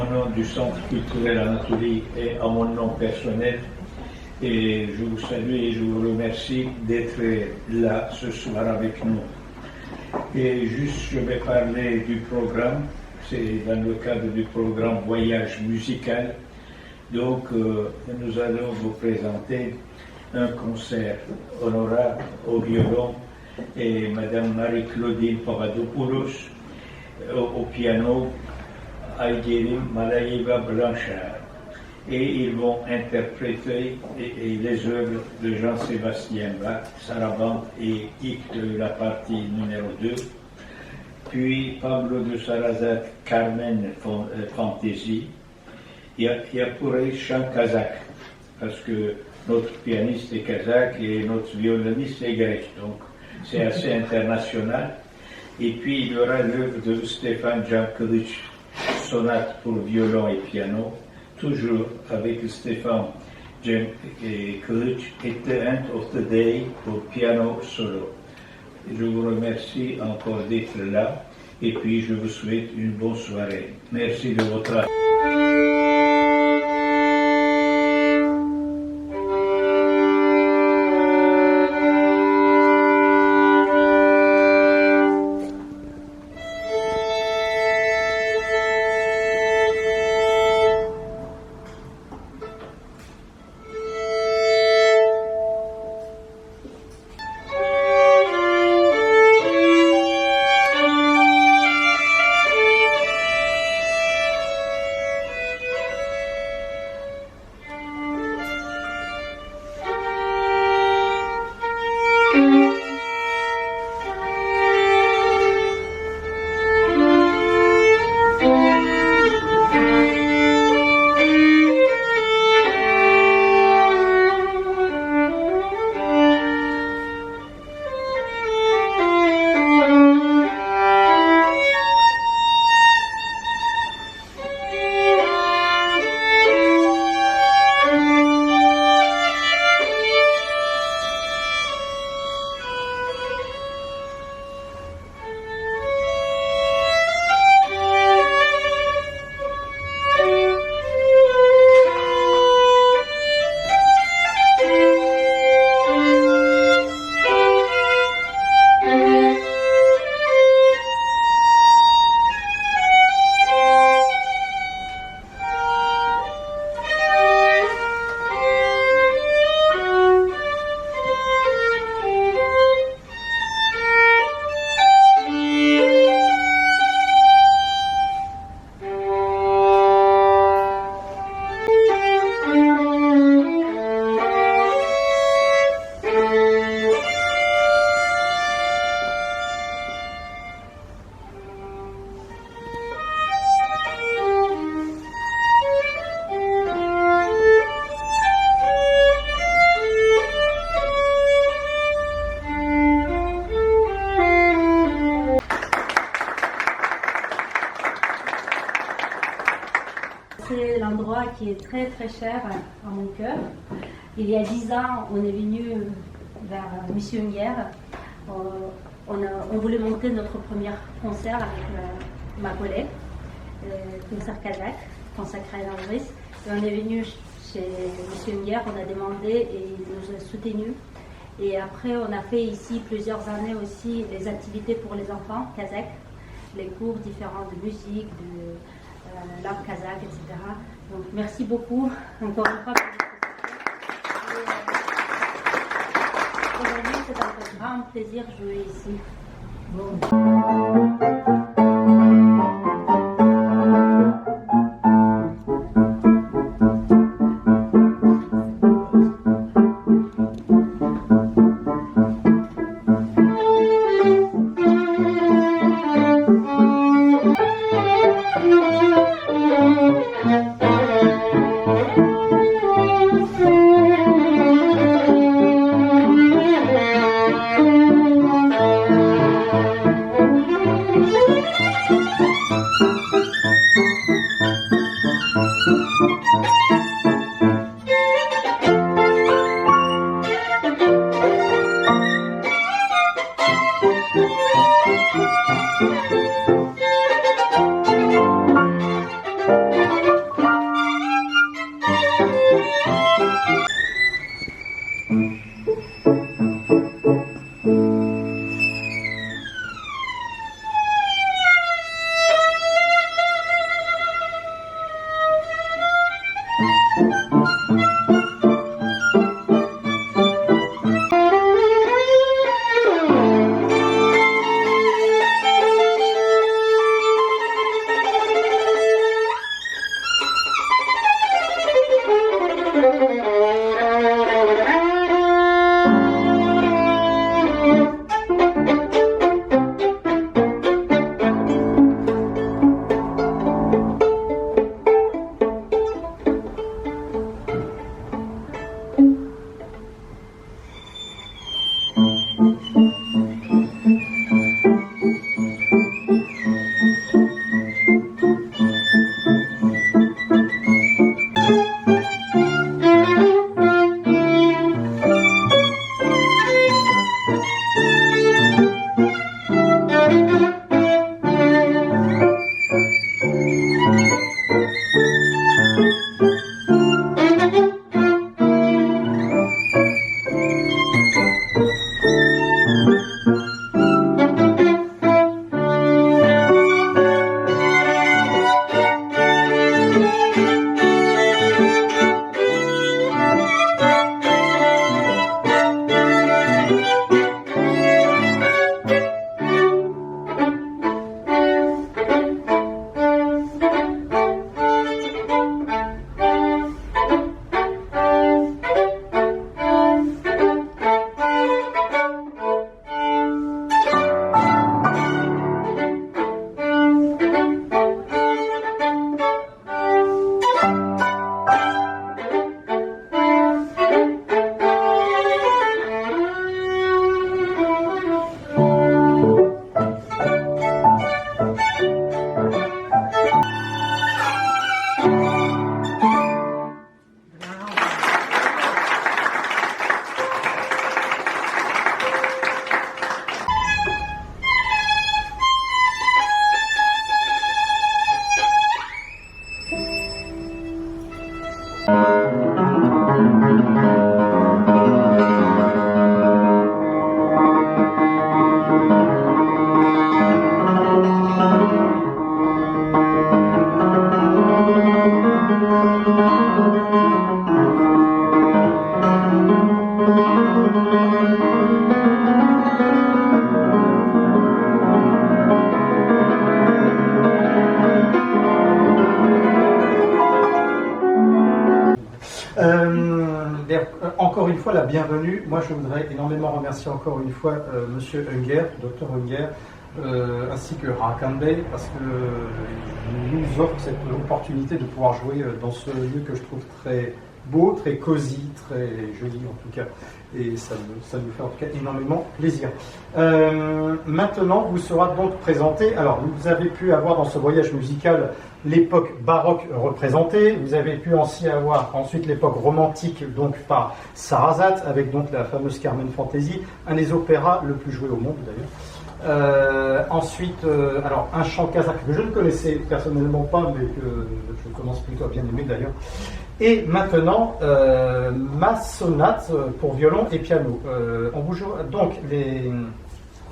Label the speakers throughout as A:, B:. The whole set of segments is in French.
A: Au nom du Centre culturel Anatolie et à mon nom personnel, et je vous salue et je vous remercie d'être là ce soir avec nous. Et juste, je vais parler du programme, c'est dans le cadre du programme Voyage musical. Donc, nous allons vous présenter un concert honorable au violon et Madame Marie-Claudine Papadopoulos au piano, Aïdérim Malaïva Blanchard. Et ils vont interpréter les œuvres de Jean-Sébastien Bach, Sarabande et Hic de la partie numéro 2. Puis Pablo de Sarrazat, Carmen Fantasy. Il y a pour eux chant kazakh, parce que notre pianiste est kazakh et notre violoniste est grec. Donc c'est assez international. Et puis il y aura l'œuvre de Stéphane Jankovic, sonate pour violon et piano, toujours avec Stéphane Jankovic et The End of the Day pour piano solo. Je vous remercie encore d'être là et puis je vous souhaite une bonne soirée. Merci de votre attention.
B: C'est l'endroit qui est très très cher à mon cœur. Il y a 10 ans, on est venu vers Missionnière. On voulait monter notre premier concert avec ma collègue, concert kazakh, consacré à l'Andris. Et on est venu chez Missionnière, on a demandé et il nous a soutenus. Et après, on a fait ici plusieurs années aussi des activités pour les enfants kazakhs, les cours différents de musique, de langue kazakh, etc. Donc merci beaucoup encore une fois pour votre aujourd'hui, c'est un grand plaisir de jouer ici. Bon.
C: Encore une fois, la bienvenue. Moi, je voudrais énormément remercier encore une fois Monsieur Unger, Dr Unger, ainsi que Rakande, parce que nous offre cette opportunité de pouvoir jouer dans ce lieu que je trouve très beau, très cosy, très joli en tout cas. Et ça nous fait en tout cas énormément plaisir. Maintenant, vous sera donc présenté. Alors, vous avez pu avoir dans ce voyage musical l'époque baroque représentée. Vous avez pu aussi avoir ensuite l'époque romantique, donc par Sarrazate, avec donc la fameuse Carmen Fantasy, un des opéras le plus joué au monde d'ailleurs. Ensuite, alors un chant kazakh que je ne connaissais personnellement pas, mais que je commence plutôt à bien aimer d'ailleurs. Et maintenant, ma sonate pour violon et piano. On vous joue donc les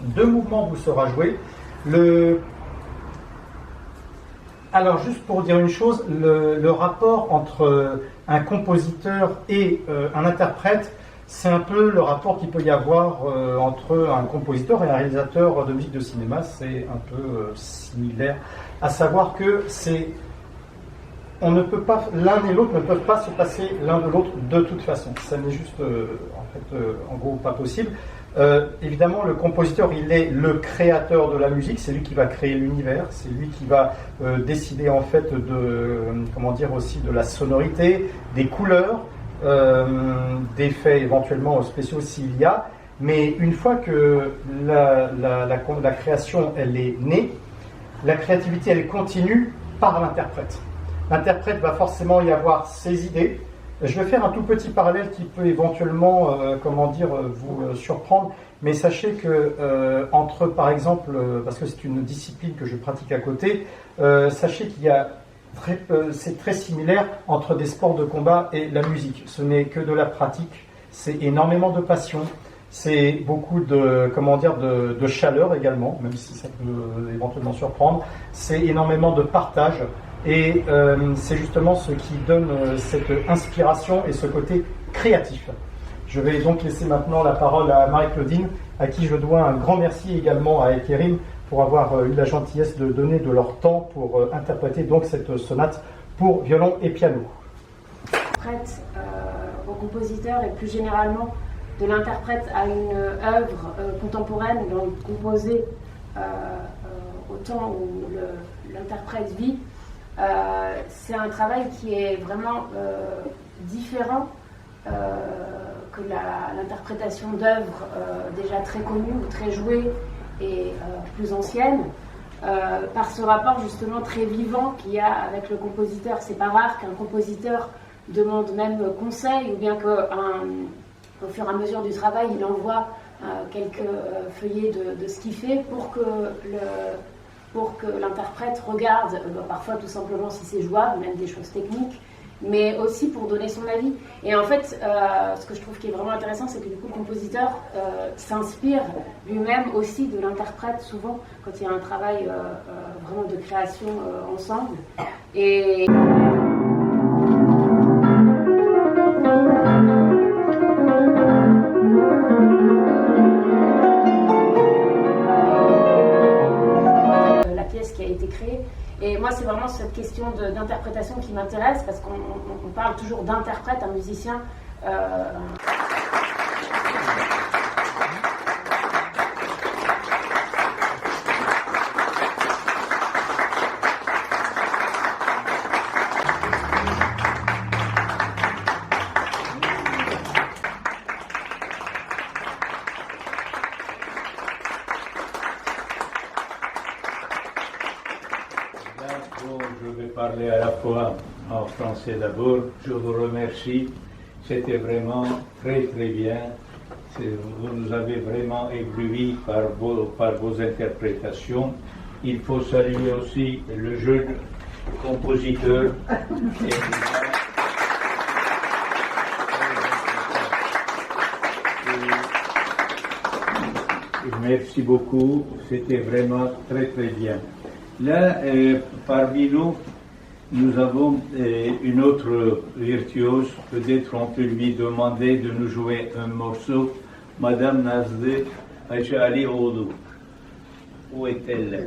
C: deux mouvements vous sera joué. Alors juste pour dire une chose, le rapport entre un compositeur et un interprète, c'est un peu le rapport qu'il peut y avoir entre un compositeur et un réalisateur de musique de cinéma. C'est un peu similaire, à savoir que on ne peut pas, l'un et l'autre ne peuvent pas se passer l'un de l'autre de toute façon. Ça n'est juste, en gros, pas possible. Évidemment, le compositeur, il est le créateur de la musique, c'est lui qui va créer l'univers, c'est lui qui va décider en fait aussi de la sonorité, des couleurs, d'effets éventuellement spéciaux s'il y a. Mais une fois que la création, elle est née, la créativité, elle continue par l'interprète. L'interprète va forcément y avoir ses idées. Je vais faire un tout petit parallèle qui peut éventuellement, vous surprendre, mais sachez que entre, par exemple, parce que c'est une discipline que je pratique à côté, sachez qu'il y a c'est très similaire entre des sports de combat et la musique. Ce n'est que de la pratique, c'est énormément de passion, c'est beaucoup de chaleur également, même si ça peut éventuellement surprendre. C'est énormément de partage. Et c'est justement ce qui donne cette inspiration et ce côté créatif. Je vais donc laisser maintenant la parole à Marie-Claudine, à qui je dois un grand merci également à Ekerim pour avoir eu la gentillesse de donner de leur temps pour interpréter donc cette sonate pour violon et piano.
D: Prête au compositeur et plus généralement de l'interprète à une œuvre contemporaine, donc composée au temps où l'interprète vit, c'est un travail qui est vraiment différent que l'interprétation d'œuvres déjà très connues ou très jouées et plus anciennes, par ce rapport justement très vivant qu'il y a avec le compositeur. C'est pas rare qu'un compositeur demande même conseil, ou bien qu'au fur et à mesure du travail, il envoie quelques feuillets de ce qu'il fait pour que l'interprète regarde, parfois tout simplement si c'est jouable, même des choses techniques, mais aussi pour donner son avis. Et en fait, ce que je trouve qui est vraiment intéressant, c'est que du coup, le compositeur s'inspire lui-même aussi de l'interprète, souvent, quand il y a un travail vraiment de création ensemble. Et la pièce qui a été créée. Et moi, c'est vraiment cette question d'interprétation qui m'intéresse, parce qu'on parle toujours d'interprète, un musicien.
A: Bon, je vais parler à la fois en français d'abord. Je vous remercie. C'était vraiment très très bien. Vous nous avez vraiment ébloui par vos interprétations. Il faut saluer aussi le jeune compositeur. Merci beaucoup. C'était vraiment très très bien. Là, parmi nous, nous avons une autre virtuose. Peut-être on peut lui demander de nous jouer un morceau. Madame Nazlı Ayşe Alioğlu. Où est-elle?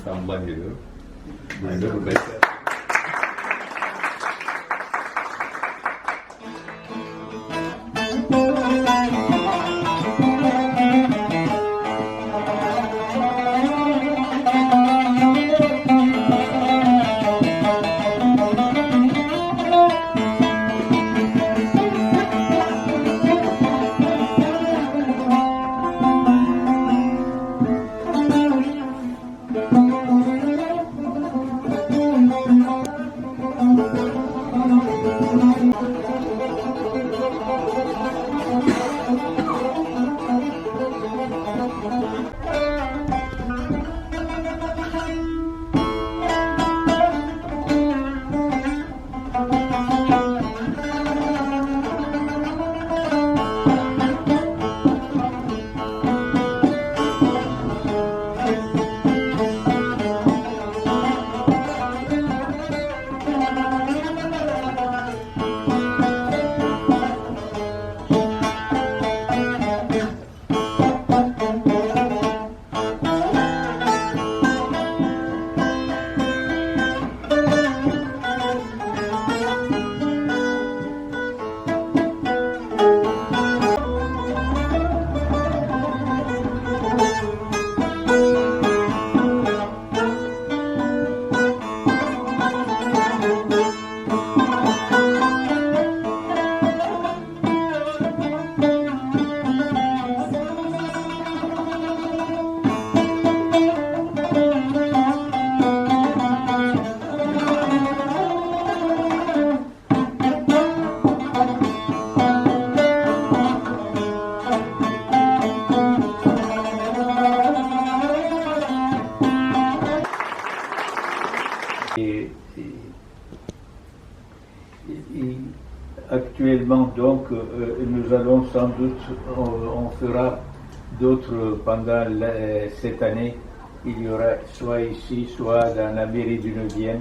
E: İstanbul'dan geliyorum. Biz de buradayız.
A: Actuellement, donc, nous allons sans doute, on fera d'autres pendant cette année. Il y aura soit ici, soit dans la mairie du 9e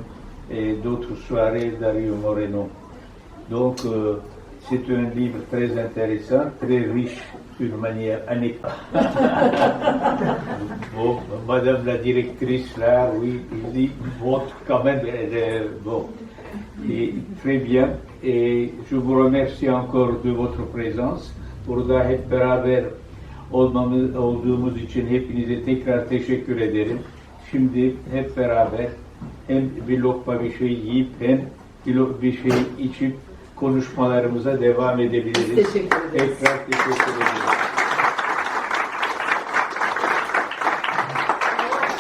A: et d'autres soirées d'Ario Moreno. Donc, c'est un livre très intéressant, très riche d'une manière anecdotique. Bon, Madame la directrice, là, oui, il montre quand même, bon, et très bien. Et je vous remercie encore de votre présence. Burada hep beraber olduğumuz için hepinize tekrar teşekkür ederim. Şimdi hep beraber hem bir lokma bir şey yiyip hem bir şey içip konuşmalarımıza devam edebiliriz.
F: Teşekkür ederiz.
A: Tekrar teşekkür ederim.